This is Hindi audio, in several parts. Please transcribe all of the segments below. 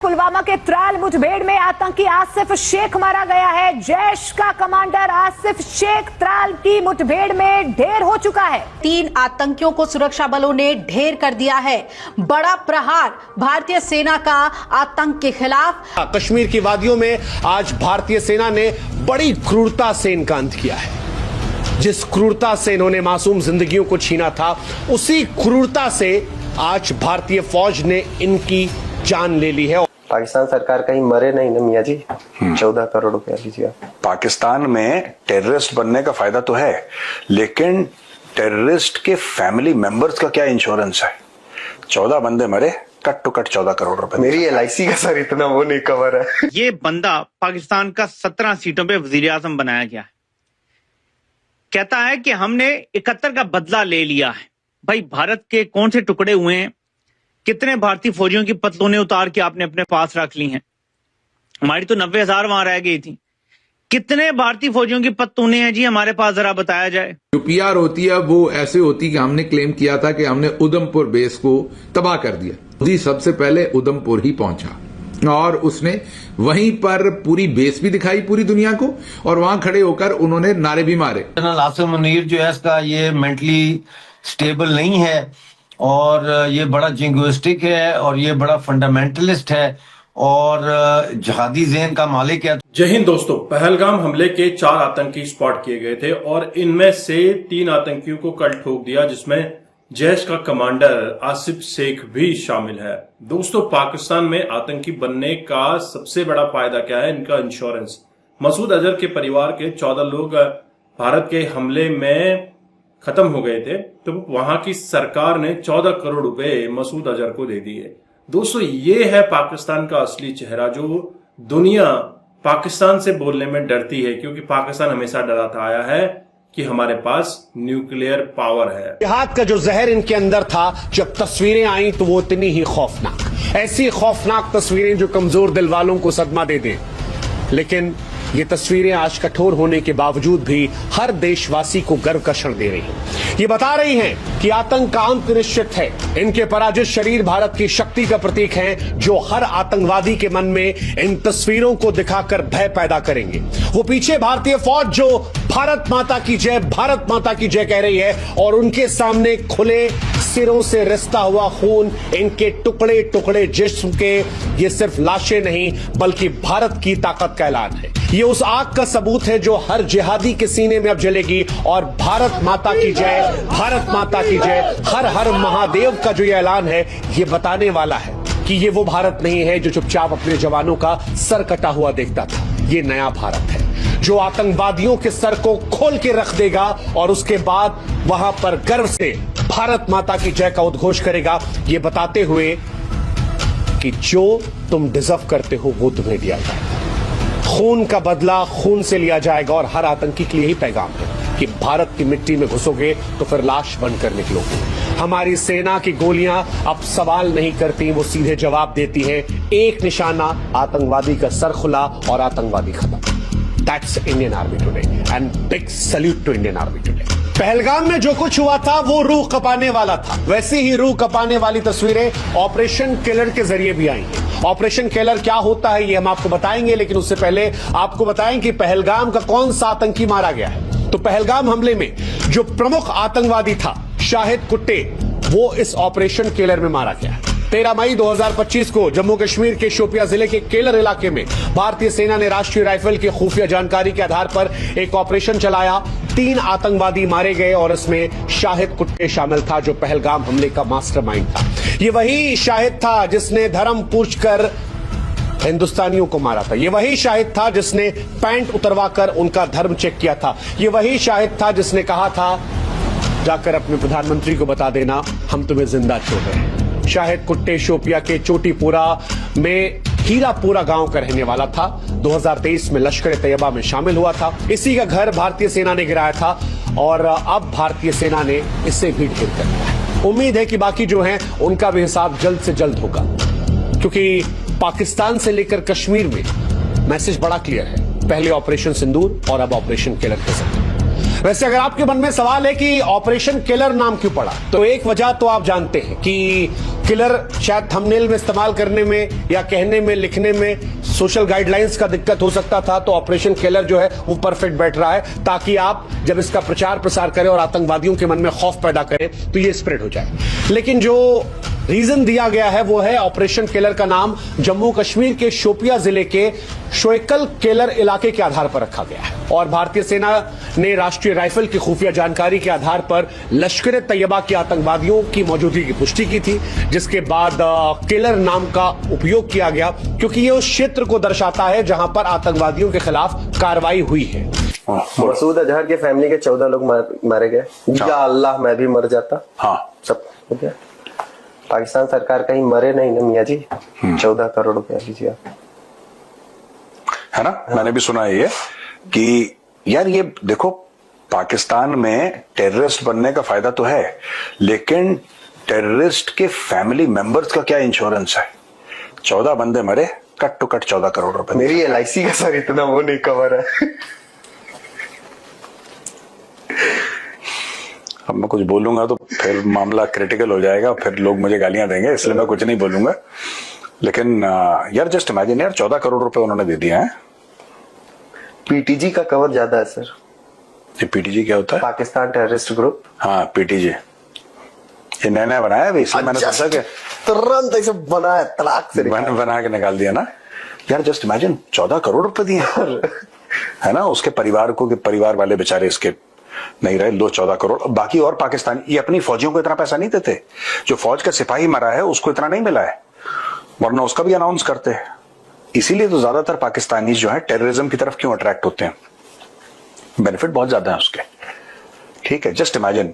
पुलवामा के त्राल मुठभेड़ में आतंकी आसिफ शेख मारा गया है। जैश का कमांडर आसिफ शेख त्राल की मुठभेड़ में ढेर हो चुका है। 3 आतंकियों को सुरक्षा बलों ने ढेर कर दिया है। बड़ा प्रहार भारतीय सेना का आतंक के खिलाफ। कश्मीर की वादियों में आज भारतीय सेना ने बड़ी क्रूरता से इनका अंत किया है। जिस क्रूरता से इन्होंने मासूम जिंदगियों को छीना था, उसी क्रूरता से आज भारतीय फौज ने इनकी जान ले ली है। पाकिस्तान सरकार कहीं मरे नहीं ना मियाँ जी। 14 करोड़ रुपया लीजिए। पाकिस्तान में टेररिस्ट बनने का फायदा तो है, लेकिन टेररिस्ट के फैमिली मेंबर्स का क्या इंश्योरेंस है? 14 बंदे मरे, कट टू कट 14 करोड़ रुपए। मेरी LIC का सर इतना वो नहीं कवर है। ये बंदा पाकिस्तान का 17 सीटों पे वजीर आजम बनाया गया है। कहता है कि हमने 71 का बदला ले लिया है। भाई, भारत के कौन से टुकड़े हुए हैं? कितने भारतीय फौजियों की पतलूनें उतार के आपने अपने पास रख ली हैं? हमारी तो 90,000 वहां रह गई थी। कितने भारतीय फौजियों की पतलूनें हैं जी हमारे पास, जरा बताया जाए। जो PR होती है वो ऐसे होती कि हमने क्लेम किया था कि हमने उधमपुर बेस को तबाह कर दिया। मोदी सबसे पहले उधमपुर ही पहुंचा और उसने वहीं पर पूरी बेस भी दिखाई पूरी दुनिया को, और वहां खड़े होकर उन्होंने नारे भी मारे। जनरल आसिम मुनीर जो है इसका ये मेंटली स्टेबल नहीं है, और ये बड़ा जिंगोइस्टिक है, और ये बड़ा फंडामेंटलिस्ट है, और जहादी ज़हन का मालिक है। जय हिंद दोस्तों, पहलगाम हमले के 4 आतंकी स्पॉट किए गए थे और इनमें से 3 आतंकियों को कल ठोक दिया, जिसमें जैश का कमांडर आसिफ शेख भी शामिल है। दोस्तों, पाकिस्तान में आतंकी बनने का सबसे बड़ा फायदा क्या है? इनका इंश्योरेंस। मसूद अजहर के परिवार के 14 लोग भारत के हमले में खत्म हो गए थे, तो वहां की सरकार ने 14 करोड़ रुपए मसूद अजहर को दे दिए। दोस्तों, ये है पाकिस्तान का असली चेहरा, जो दुनिया पाकिस्तान से बोलने में डरती है, क्योंकि पाकिस्तान हमेशा डराता आया है कि हमारे पास न्यूक्लियर पावर है। जिहाद का जो जहर इनके अंदर था, जब तस्वीरें आई तो वो इतनी ही खौफनाक, ऐसी खौफनाक तस्वीरें जो कमजोर दिल वालों को सदमा दे दें। लेकिन ये तस्वीरें आज कठोर होने के बावजूद भी हर देशवासी को गर्व का क्षण दे रही हैं। ये बता रही हैं कि आतंक का अंत निश्चित है। इनके पराजित शरीर भारत की शक्ति का प्रतीक हैं, जो हर आतंकवादी के मन में इन तस्वीरों को दिखाकर भय पैदा करेंगे। वो पीछे भारतीय फौज जो भारत माता की जय, भारत माता की जय कह रही है, और उनके सामने खुले सिरों से रिश्ता हुआ खून, इनके टुकड़े टुकड़े जिस्म के, ये सिर्फ लाशें नहीं बल्कि भारत की ताकत का ऐलान है। ये उस आग का सबूत है जो हर जिहादी के सीने में अब जलेगी, और भारत माता की जय, भारत माता की जय, हर हर महादेव का जो ये ऐलान है, ये बताने वाला है कि ये वो भारत नहीं है जो चुपचाप अपने जवानों का सर कटा हुआ देखता था। ये नया भारत है जो आतंकवादियों के सर को खोल के रख देगा, और उसके बाद वहां पर गर्व से भारत माता की जय का उद्घोष करेगा, ये बताते हुए कि जो तुम डिजर्व करते हो वो तुम्हें दिया जाएगा। खून का बदला खून से लिया जाएगा, और हर आतंकी के लिए ही पैगाम है कि भारत की मिट्टी में घुसोगे तो फिर लाश बनकर निकलोगे। हमारी सेना की गोलियां अब सवाल नहीं करती, वो सीधे जवाब देती हैं। एक निशाना, आतंकवादी का सर खुला और आतंकवादी खत्म। That's Indian army today, and big salute to Indian army today. Pahalgam में जो कुछ हुआ था वो रूह कपाने वाला था। वैसे ही रूह कपाने वाली तस्वीरें ऑपरेशन किलर के जरिए भी आई हैं। ऑपरेशन किलर क्या होता है ये हम आपको बताएंगे, लेकिन उससे पहले आपको बताएं कि पहलगाम का कौन सा आतंकी मारा गया है। तो पहलगाम हमले में जो प्रमुख आतंकवादी था शाहिद कुट्टे, वो इस ऑपरेशन किलर में मारा गया है। 13 मई 2025 को जम्मू कश्मीर के शोपियां जिले के केलर इलाके में भारतीय सेना ने राष्ट्रीय राइफल की खुफिया जानकारी के आधार पर एक ऑपरेशन चलाया। 3 आतंकवादी मारे गए और इसमें शाहिद कुट्टे शामिल था, जो पहलगाम हमले का मास्टरमाइंड था। ये वही शाहिद था जिसने धर्म पूछकर हिंदुस्तानियों को मारा था। ये वही शाहिद था जिसने पैंट उतरवाकर उनका धर्म चेक किया था। ये वही शाहिद था जिसने कहा था, जाकर अपने प्रधानमंत्री को बता देना हम तुम्हें जिंदा छोड़ रहे हैं। शाहिद कुट्टे शोपिया के चोटीपुरा में हीरापुरा गांव का रहने वाला था। 2023 में लश्कर तैयबा में शामिल हुआ था। इसी का घर भारतीय सेना ने गिराया था, और अब भारतीय सेना ने इसे भी ढेर कर दिया है। उम्मीद है कि बाकी जो हैं उनका भी हिसाब जल्द से जल्द होगा, क्योंकि पाकिस्तान से लेकर कश्मीर में मैसेज बड़ा क्लियर है। पहले ऑपरेशन सिंदूर और अब ऑपरेशन किलर के जरिए वैसे अगर आपके मन में सवाल है कि ऑपरेशन किलर नाम क्यों पड़ा, तो एक वजह तो आप जानते हैं कि किलर शायद थंबनेल में इस्तेमाल करने में या कहने में लिखने में सोशल गाइडलाइंस का दिक्कत हो सकता था, तो ऑपरेशन किलर जो है वो परफेक्ट बैठ रहा है, ताकि आप जब इसका प्रचार प्रसार करें और आतंकवादियों के मन में खौफ पैदा करें तो ये स्प्रेड हो जाए। लेकिन जो रीजन दिया गया है वो है ऑपरेशन किलर का नाम जम्मू कश्मीर के शोपिया जिले के शोयकल केलर इलाके के आधार पर रखा गया है और भारतीय सेना ने राष्ट्रीय राइफल की खुफिया जानकारी के आधार पर लश्कर तैयबा के आतंकवादियों की मौजूदगी की पुष्टि की थी, जिसके बाद केलर नाम का उपयोग किया गया क्योंकि ये उस क्षेत्र को दर्शाता है जहां पर आतंकवादियों के खिलाफ कार्रवाई हुई है। मसूद अजहर के फैमिली के 14 लोग मारे गए। या अल्लाह मैं भी मर जाता। हाँ, सब हो गया। पाकिस्तान सरकार कहीं मरे नहीं ना मियाँ जी। 14 करोड़ रुपया लीजिए आप, है ना। मैंने भी सुना है ये कि यार ये देखो, पाकिस्तान में टेररिस्ट बनने का फायदा तो है, लेकिन टेररिस्ट के फैमिली मेंबर्स का क्या इंश्योरेंस है। 14 बंदे मरे, कट टू कट 14 करोड़ रुपए। मेरी LIC का सर इतना वो नहीं कवर है। अब मैं कुछ बोलूंगा तो फिर मामला क्रिटिकल हो जाएगा, फिर लोग मुझे गालियां देंगे, इसलिए मैं कुछ नहीं बोलूंगा। लेकिन यार जस्ट इमेजिन यार, 14 करोड़ रुपए उन्होंने दे दिए हैं। PTG का कवर ज्यादा है सर। ये PTG क्या होता है? Pakistan terrorist group. हाँ, PTG ये नया नया बनाया है, इसलिए मैंने सोचा कि तुरंत ऐसे बनाया, तलाक से बना के निकाल दिया ना यार। जस्ट इमेजिन 14 करोड़ रुपए दिए है ना उसके परिवार को, कि परिवार वाले बेचारे इसके नहीं रहे, लो 14 करोड़। बाकी और पाकिस्तानी, ये अपनी फौजियों को इतना पैसा नहीं देते। जो फौज का सिपाही मरा है उसको इतना नहीं मिला है, वरना उसका भी अनाउंस करते हैं। इसीलिए तो ज्यादातर पाकिस्तानी जो है टेररिज्म की तरफ क्यों अट्रैक्ट होते हैं, बेनिफिट बहुत ज्यादा है उसके। ठीक है, जस्ट इमेजिन,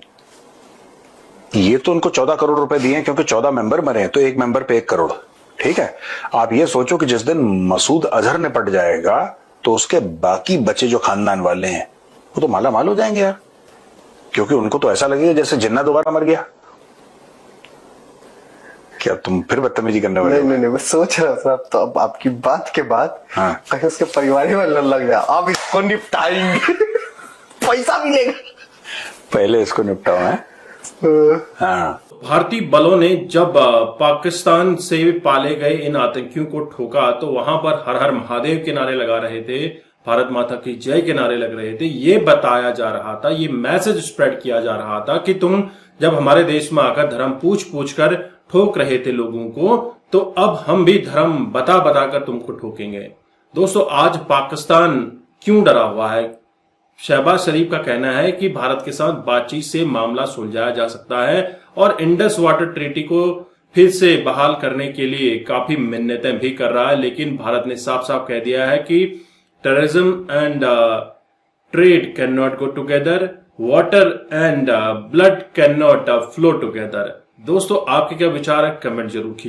ये तो उनको 14 करोड़ रुपए दिए हैं क्योंकि 14 मेंबर मरे हैं, तो एक मेंबर पे 1 करोड़। ठीक है, आप ये सोचो कि जिस दिन मसूद अजहर ने पट जाएगा तो उसके बाकी बचे जो खानदान वाले हैं वो तो माला माल हो जाएंगे यार, क्योंकि उनको तो ऐसा लगेगा जैसे जिन्ना दोबारा मर गया। क्या तुम फिर बदतमीजी करने वाले? नहीं, मैं सोच रहा था तो अब आपकी बात के बाद कहीं उसके परिवार वाले लग गया, अब इसको निपटाएंगे। पैसा मिलेगा, पहले इसको निपटाओ है। हाँ, भारतीय बलों ने जब पाकिस्तान से पाले गए इन आतंकियों को ठोका तो वहां पर हर हर महादेव के नारे लगा रहे थे, भारत माता की जय के नारे लग रहे थे। ये बताया जा रहा था, ये मैसेज स्प्रेड किया जा रहा था कि तुम जब हमारे देश में आकर धर्म पूछ पूछ कर ठोक रहे थे लोगों को, तो अब हम भी धर्म बता बता कर तुमको ठोकेंगे। दोस्तों, आज पाकिस्तान क्यों डरा हुआ है? शहबाज शरीफ का कहना है कि भारत के साथ बातचीत से मामला सुलझाया जा सकता है और इंडस वाटर ट्रीटी को फिर से बहाल करने के लिए काफी मिन्नतें भी कर रहा है। लेकिन भारत ने साफ साफ कह दिया है कि terrorism and trade can not go together, water and blood can not flow together. दोस्तों, आपके क्या विचार है? कमेंट जरूर कीजिए।